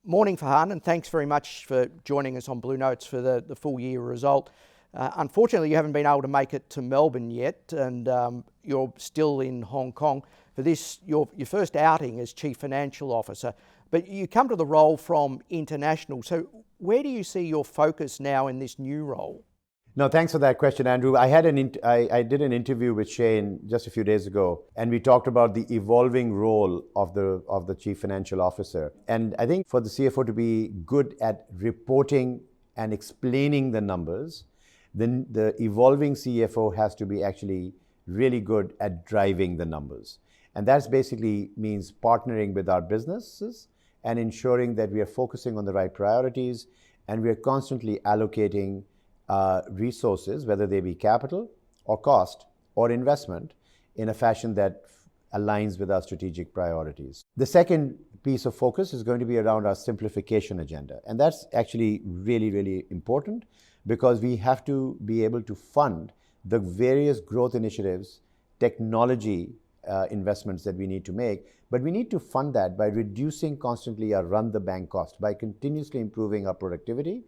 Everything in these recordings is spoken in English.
Morning, Farhan, and thanks very much for joining us on Blue Notes for the full year result. Unfortunately, you haven't been able to make it to Melbourne yet, and you're still in Hong Kong for this, your first outing as Chief Financial Officer. But you come to the role from international. So where do you see your focus now in this new role? No, thanks for that question, Andrew. I did an interview with Shane just a few days ago, and we talked about the evolving role of the Chief Financial Officer. And I think for the CFO to be good at reporting and explaining the numbers, then the evolving CFO has to be actually really good at driving the numbers. And that basically means partnering with our businesses and ensuring that we are focusing on the right priorities and we are constantly allocating resources, whether they be capital or cost or investment, in a fashion that aligns with our strategic priorities. The second piece of focus is going to be around our simplification agenda. And that's actually really, really important because we have to be able to fund the various growth initiatives, technology investments that we need to make, but we need to fund that by reducing constantly our run the bank cost, by continuously improving our productivity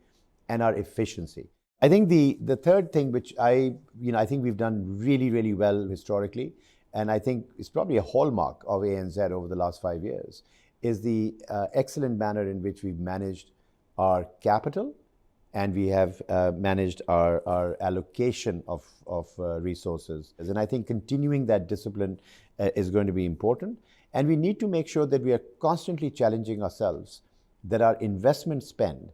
and our efficiency. I think the third thing, which I think we've done really, really well historically, and I think it's probably a hallmark of ANZ over the last 5 years, is the excellent manner in which we've managed our capital and we have managed our allocation of resources. And I think continuing that discipline is going to be important. And we need to make sure that we are constantly challenging ourselves that our investment spend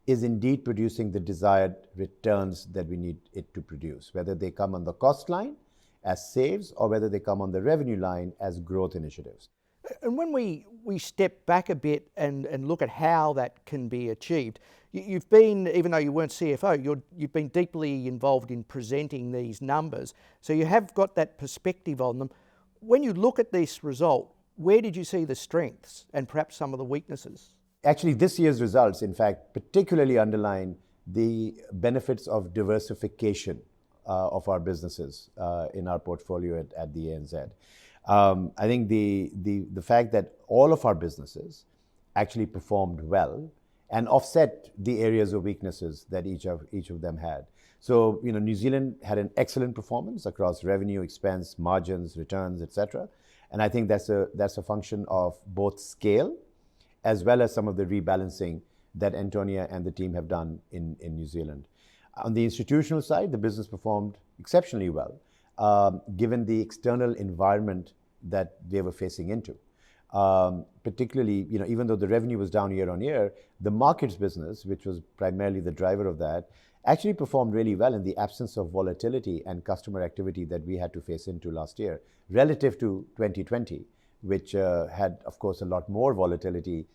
is indeed producing the desired returns that we need it to produce, whether they come on the cost line as saves or whether they come on the revenue line as growth initiatives. And when we step back a bit and look at how that can be achieved, you've been, even though you weren't CFO, you've been deeply involved in presenting these numbers. So you have got that perspective on them. When you look at this result, where did you see the strengths and perhaps some of the weaknesses? Actually, this year's results, in fact, particularly underline the benefits of diversification of our businesses in our portfolio at the ANZ. I think the fact that all of our businesses actually performed well and offset the areas of weaknesses that each of them had. So, New Zealand had an excellent performance across revenue, expense, margins, returns, etc. And I think that's a function of both scale as well as some of the rebalancing that Antonia and the team have done in New Zealand. On the institutional side, the business performed exceptionally well, given the external environment that they were facing into. Particularly, even though the revenue was down year on year, the markets business, which was primarily the driver of that, actually performed really well in the absence of volatility and customer activity that we had to face into last year, relative to 2020, which had, of course, a lot more volatility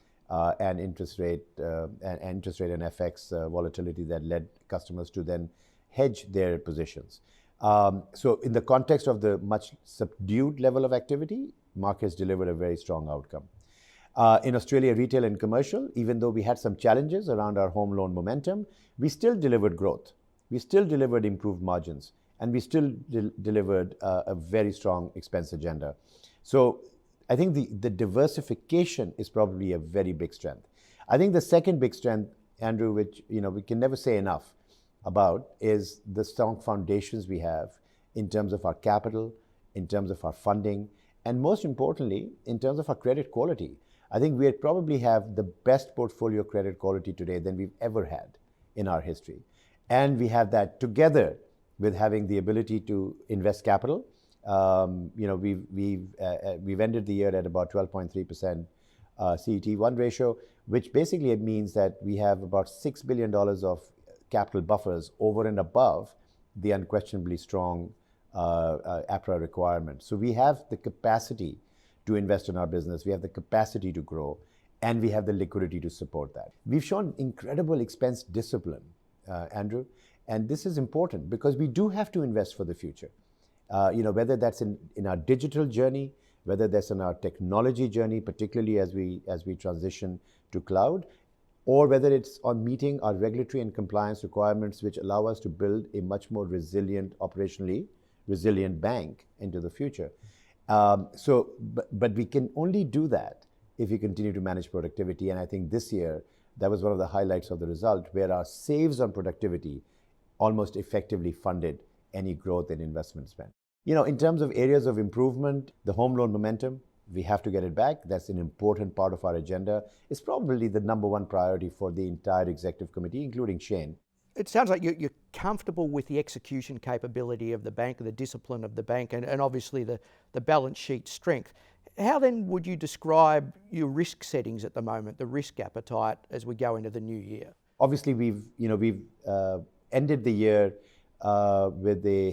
and interest rate and FX volatility that led customers to then hedge their positions. So in the context of the much subdued level of activity, markets delivered a very strong outcome. In Australia, retail and commercial, even though we had some challenges around our home loan momentum, we still delivered growth. We still delivered improved margins, and we still delivered a very strong expense agenda. So I think the diversification is probably a very big strength. I think the second big strength, Andrew, which we can never say enough about, is the strong foundations we have in terms of our capital, in terms of our funding, and most importantly, in terms of our credit quality. I think we probably have the best portfolio credit quality today than we've ever had in our history. And we have that together with having the ability to invest capital. We've ended the year at about 12.3% CET1 ratio, which basically means that we have about $6 billion of capital buffers over and above the unquestionably strong APRA requirement. So we have the capacity to invest in our business, we have the capacity to grow, and we have the liquidity to support that. We've shown incredible expense discipline, Andrew, and this is important because we do have to invest for the future. Whether that's in our digital journey, whether that's in our technology journey, particularly as we transition to cloud, or whether it's on meeting our regulatory and compliance requirements, which allow us to build a much more resilient, operationally resilient bank into the future. But we can only do that if we continue to manage productivity. And I think this year, that was one of the highlights of the result, where our saves on productivity almost effectively funded any growth in investment spend. In terms of areas of improvement, the home loan momentum, we have to get it back. That's an important part of our agenda. It's probably the number one priority for the entire executive committee, including Shane. It sounds like you're comfortable with the execution capability of the bank, the discipline of the bank, and obviously the balance sheet strength. How then would you describe your risk settings at the moment, the risk appetite as we go into the new year? Obviously, we've ended the year with a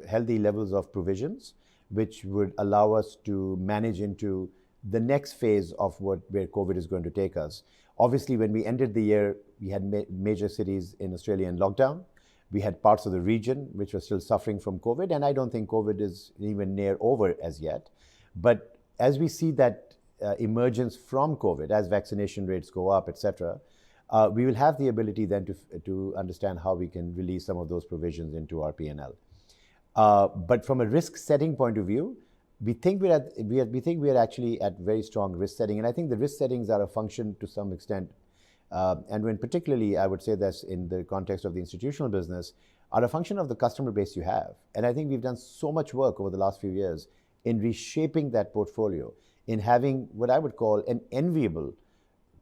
healthy levels of provisions, which would allow us to manage into the next phase of where COVID is going to take us. Obviously, when we ended the year, we had major cities in Australia in lockdown. We had parts of the region which were still suffering from COVID, and I don't think COVID is even near over as yet. But as we see that emergence from COVID, as vaccination rates go up, etc., we will have the ability then to understand how we can release some of those provisions into our P&L. But from a risk setting point of view, we think we are actually at very strong risk setting, and I think the risk settings are a function to some extent, and when particularly I would say that's in the context of the institutional business, are a function of the customer base you have. And I think we've done so much work over the last few years in reshaping that portfolio, in having what I would call an enviable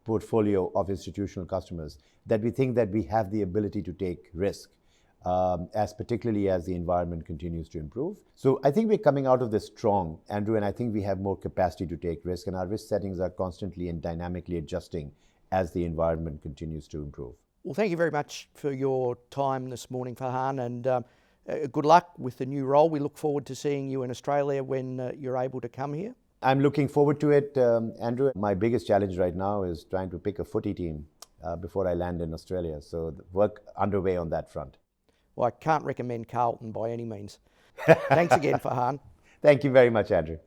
portfolio of institutional customers, that we think that we have the ability to take risk, particularly as the environment continues to improve. So I think we're coming out of this strong, Andrew, and I think we have more capacity to take risk, and our risk settings are constantly and dynamically adjusting as the environment continues to improve. Well, thank you very much for your time this morning, Farhan, and good luck with the new role. We look forward to seeing you in Australia when you're able to come here. I'm looking forward to it, Andrew. My biggest challenge right now is trying to pick a footy team before I land in Australia. So the work underway on that front. Well, I can't recommend Carlton by any means. Thanks again, Farhan. Thank you very much, Andrew.